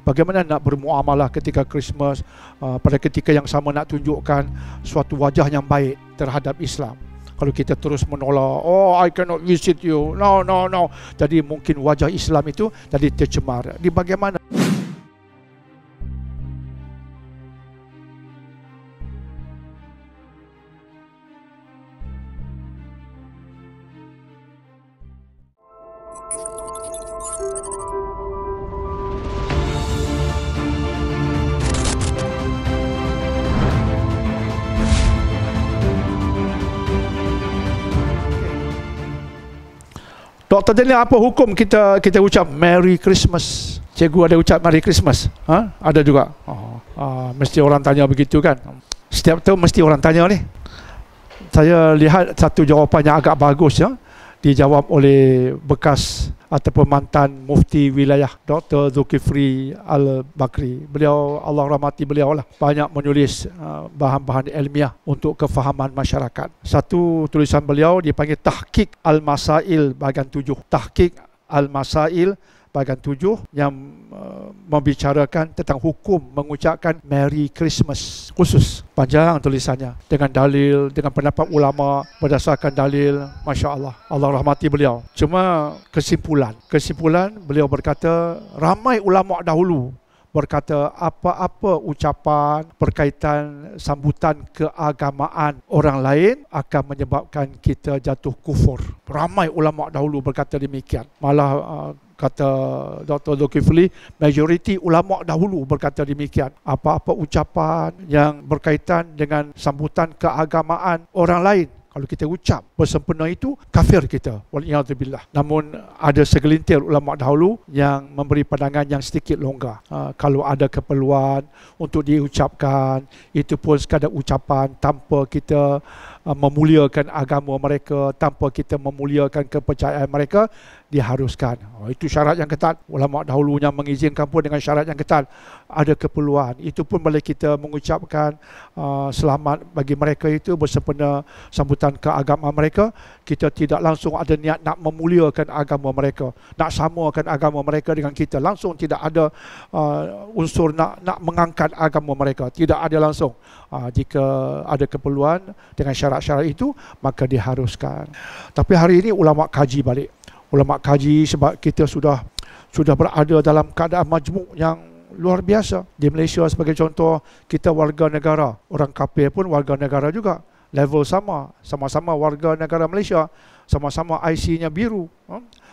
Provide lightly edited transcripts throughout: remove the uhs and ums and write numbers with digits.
Bagaimana nak bermuamalah ketika Christmas, pada ketika yang sama nak tunjukkan suatu wajah yang baik terhadap Islam. Kalau kita terus menolak, oh I cannot visit you, no. Jadi mungkin wajah Islam itu jadi tercemar. Di bagaimana? Dr. Daniel, apa hukum kita ucap Merry Christmas? Cikgu ada ucap Merry Christmas? Ada juga. Mesti orang tanya begitu kan? Setiap tahun mesti orang tanya ni. Saya lihat satu jawapan yang agak bagus ya, dijawab oleh bekas ataupun mantan mufti wilayah Dr. Zulkifli Al-Bakri. Beliau, Allah rahmati beliau lah, banyak menulis bahan-bahan ilmiah untuk kefahaman masyarakat. Satu tulisan beliau dipanggil Tahqiq Al-Masail bahagian 7. Tahqiq Al-Masail bahagian 7 yang membicarakan tentang hukum mengucapkan Merry Christmas khusus. Panjang tulisannya dengan dalil, dengan pendapat ulama berdasarkan dalil. Masya Allah, Allah rahmati beliau. Cuma kesimpulan beliau berkata, ramai ulama dahulu berkata apa-apa ucapan berkaitan sambutan keagamaan orang lain akan menyebabkan kita jatuh kufur. Ramai ulama dahulu berkata demikian. Malah kata Dr. Zulkifli, majoriti ulama dahulu berkata demikian. Apa-apa ucapan yang berkaitan dengan sambutan keagamaan orang lain, kalau kita ucap bersempena itu, kafir kita. Waliyadzubillah. Namun ada segelintir ulama dahulu yang memberi pandangan yang sedikit longgar. Kalau ada keperluan untuk diucapkan, itu pun sekadar ucapan tanpa kita memuliakan agama mereka, tanpa kita memuliakan kepercayaan mereka, diharuskan. Itu syarat yang ketat. Ulama dahulunya mengizinkan pun dengan syarat yang ketat. Ada keperluan, itu pun boleh kita mengucapkan selamat bagi mereka itu bersempena sambutan keagamaan mereka. Kita tidak langsung ada niat nak memuliakan agama mereka, nak samakan agama mereka dengan kita. Langsung tidak ada unsur nak mengangkat agama mereka. Tidak ada langsung. Jika ada keperluan dengan syarat-syarat itu, maka diharuskan. Tapi hari ini ulama kaji balik. Ulama kaji sebab kita sudah berada dalam keadaan majmuk yang luar biasa. Di Malaysia sebagai contoh, kita warga negara, orang kafir pun warga negara juga. Level sama-sama warga negara Malaysia, sama-sama IC-nya biru.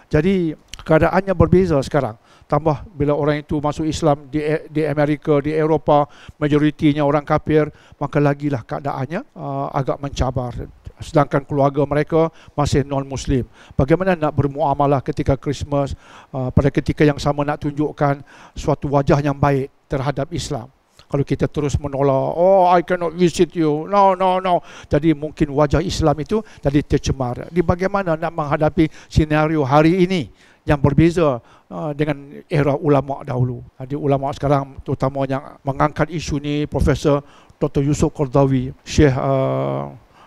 Jadi keadaannya berbeza sekarang. Tambah bila orang itu masuk Islam di Amerika, di Eropah, majoritinya orang kafir, maka lagilah keadaannya agak mencabar. Sedangkan keluarga mereka masih non-Muslim. Bagaimana nak bermuamalah ketika Christmas, pada ketika yang sama nak tunjukkan suatu wajah yang baik terhadap Islam. Kalau kita terus menolak, oh I cannot visit you, no. Jadi mungkin wajah Islam itu jadi tercemar. Di bagaimana nak menghadapi senario hari ini yang berbeza dengan era ulama dahulu. Jadi ulama sekarang terutama yang mengangkat isu ni, Profesor Dr. Yusuf Qaradawi, Syekh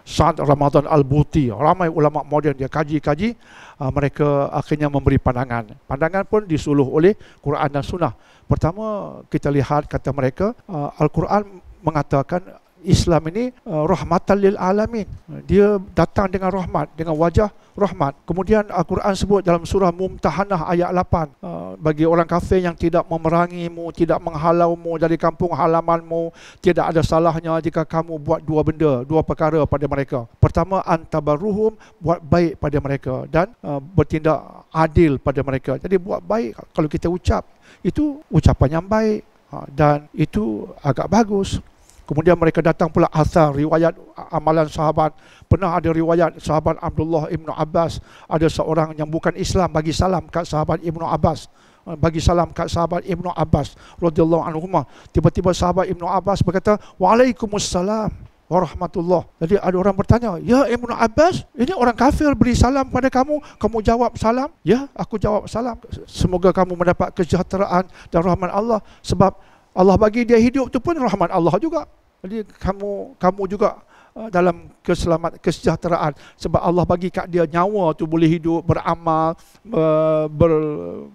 Sa'ad Ramadan Al-Buti, ramai ulama moden dia kaji, mereka akhirnya memberi pandangan. Pandangan pun disuluh oleh Quran dan Sunnah. Pertama, kita lihat kata mereka, Al-Quran mengatakan Islam ini rahmatan lil alamin. Dia datang dengan rahmat, dengan wajah rahmat. Kemudian Al-Quran sebut dalam surah Mumtahanah ayat 8, bagi orang kafir yang tidak memerangimu, tidak menghalaumu dari kampung halamanmu, tidak ada salahnya jika kamu buat dua perkara pada mereka. Pertama, antabarruhum, buat baik pada mereka, dan bertindak adil pada mereka. Jadi buat baik, kalau kita ucap, itu ucapan yang baik, dan itu agak bagus. Kemudian mereka datang pula asar, riwayat amalan sahabat. Pernah ada riwayat sahabat Abdullah Ibn Abbas, ada seorang yang bukan Islam bagi salam kat sahabat Ibn Abbas. Ibn Abbas radhiyallahu anhuma. Tiba-tiba sahabat Ibn Abbas berkata, Waalaikumsalam warahmatullah. Jadi ada orang bertanya, ya Ibn Abbas, ini orang kafir beri salam pada kamu, kamu jawab salam? Ya, aku jawab salam. Semoga kamu mendapat kesejahteraan dan rahmat Allah, sebab Allah bagi dia hidup tu pun rahmat Allah juga. Jadi kamu juga dalam kesejahteraan, sebab Allah bagi kat dia nyawa tu boleh hidup, beramal,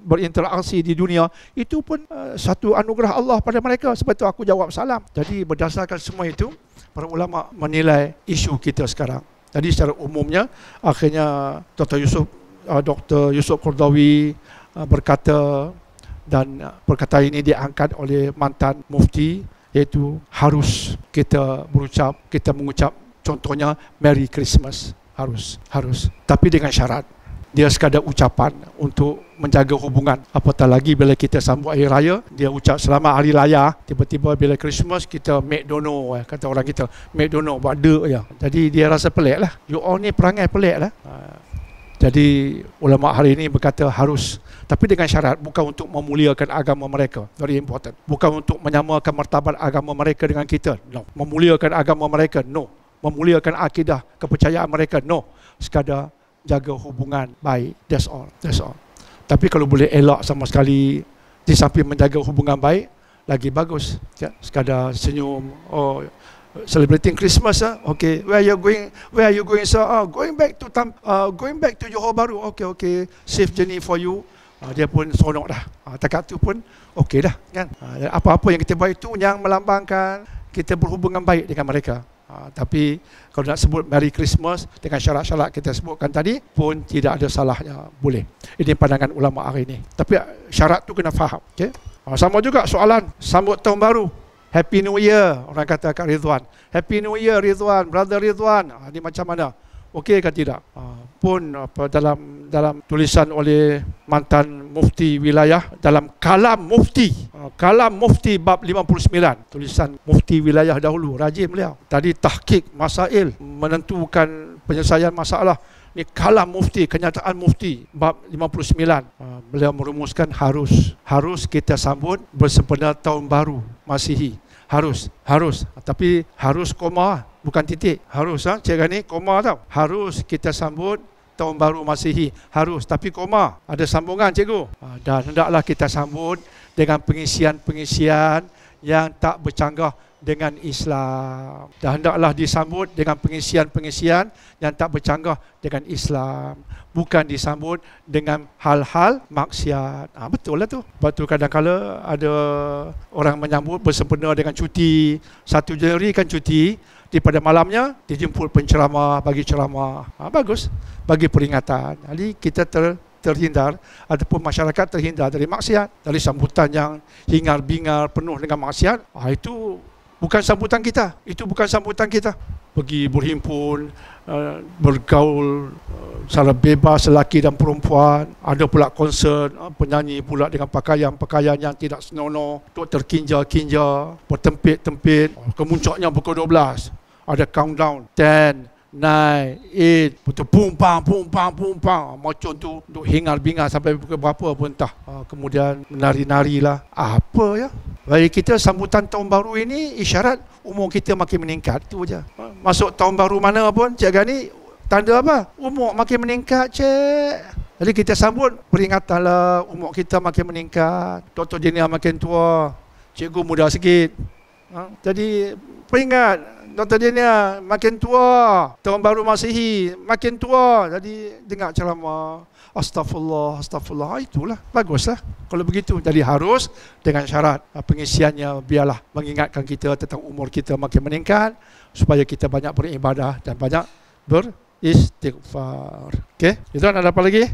berinteraksi di dunia. Itu pun satu anugerah Allah pada mereka. Sebab itu aku jawab salam. Jadi berdasarkan semua itu, para ulama menilai isu kita sekarang. Jadi secara umumnya, akhirnya Dr. Yusuf Qaradawi berkata, dan perkataan ini diangkat oleh mantan mufti, iaitu harus kita mengucap contohnya Merry Christmas, harus, tapi dengan syarat. Dia sekadar ucapan untuk menjaga hubungan. Apatah lagi bila kita sambut hari raya, dia ucap selamat hari raya, tiba-tiba bila Christmas kita make dono, kata orang kita, make dono, buat dek je. Jadi dia rasa pelik lah. You all ni perangai pelik lah. Jadi ulama hari ini berkata harus, tapi dengan syarat, bukan untuk memuliakan agama mereka. Very important. Bukan untuk menyamakan martabat agama mereka dengan kita. No. Memuliakan agama mereka. No. Memuliakan akidah, kepercayaan mereka. No. Sekadar jaga hubungan baik. That's all. Tapi kalau boleh elak sama sekali, di samping menjaga hubungan baik, lagi bagus. Sekadar senyum. Oh, celebrating Christmas, okay. Where are you going, sir? Going back to Johor Bahru. Okay. Safe journey for you. Dia pun seronok dah. Takat tu pun okey dah, kan. Apa-apa yang kita buat itu yang melambangkan kita berhubungan baik dengan mereka. Tapi kalau nak sebut Merry Christmas dengan syarat-syarat kita sebutkan tadi pun tidak ada salahnya, boleh. Ini pandangan ulama hari ini. Tapi syarat tu kena faham, okey. Sama juga soalan sambut tahun baru. Happy New Year, orang kata kat Ridwan. Happy New Year Ridwan, brother Ridwan. Ini macam mana? Okey ke tidak? Pun dalam tulisan oleh mantan mufti wilayah, dalam kalam mufti bab 59, tulisan mufti wilayah dahulu, rajin beliau. Tadi tahqiq masail, menentukan penyelesaian masalah. Ini kalam mufti, kenyataan mufti bab 59. Beliau merumuskan harus kita sambut bersempena tahun baru Masihi. Harus. Tapi harus koma, bukan titik. Harus, cikgu ni koma tau. Harus kita sambut tahun baru Masihi. Harus, tapi koma. Ada sambungan, cikgu. Dan hendaklah kita sambut dengan pengisian-pengisian yang tak bercanggah dengan Islam. Dan hendaklah disambut dengan pengisian-pengisian yang tak bercanggah dengan Islam. Bukan disambut dengan hal-hal maksiat. Betul lah tu. Sebab tu kadang-kadang ada orang menyambut bersempena dengan cuti. 1 Januari kan cuti. Pada malamnya dijemput penceramah, bagi ceramah. Bagus. Bagi peringatan. Jadi kita terhindar, ataupun masyarakat terhindar dari maksiat, dari sambutan yang hingar-bingar penuh dengan maksiat. Itu bukan sambutan kita. Pergi berhimpun, bergaul secara bebas lelaki dan perempuan. Ada pula konsert, penyanyi pula dengan pakaian yang tidak senonoh, terkinja-kinja, bertempit-tempit. Kemuncaknya pukul 12. Ada countdown 10, 9, 8, betul pum pam, macam tu duk hingar-bingar sampai pukul berapa pun entah. Kemudian menari-nari lah. Apa ya? Bagi kita sambutan tahun baru ini isyarat umur kita makin meningkat, tu aja. Masuk tahun baru mana pun, Cik Gani, tanda apa? Umur makin meningkat, Cik. Jadi kita sambut peringatanlah umur kita makin meningkat. Dr. Dinia makin tua, cikgu muda sikit. Jadi peringat Dr. Dinia makin tua, tahun baru Masihi makin tua. Jadi dengar ceramah, astagfirullah. Itulah, baguslah. Kalau begitu, jadi harus dengan syarat pengisiannya biarlah mengingatkan kita tentang umur kita makin meningkat, supaya kita banyak beribadah dan banyak beristighfar. Okey, itu ada apa lagi?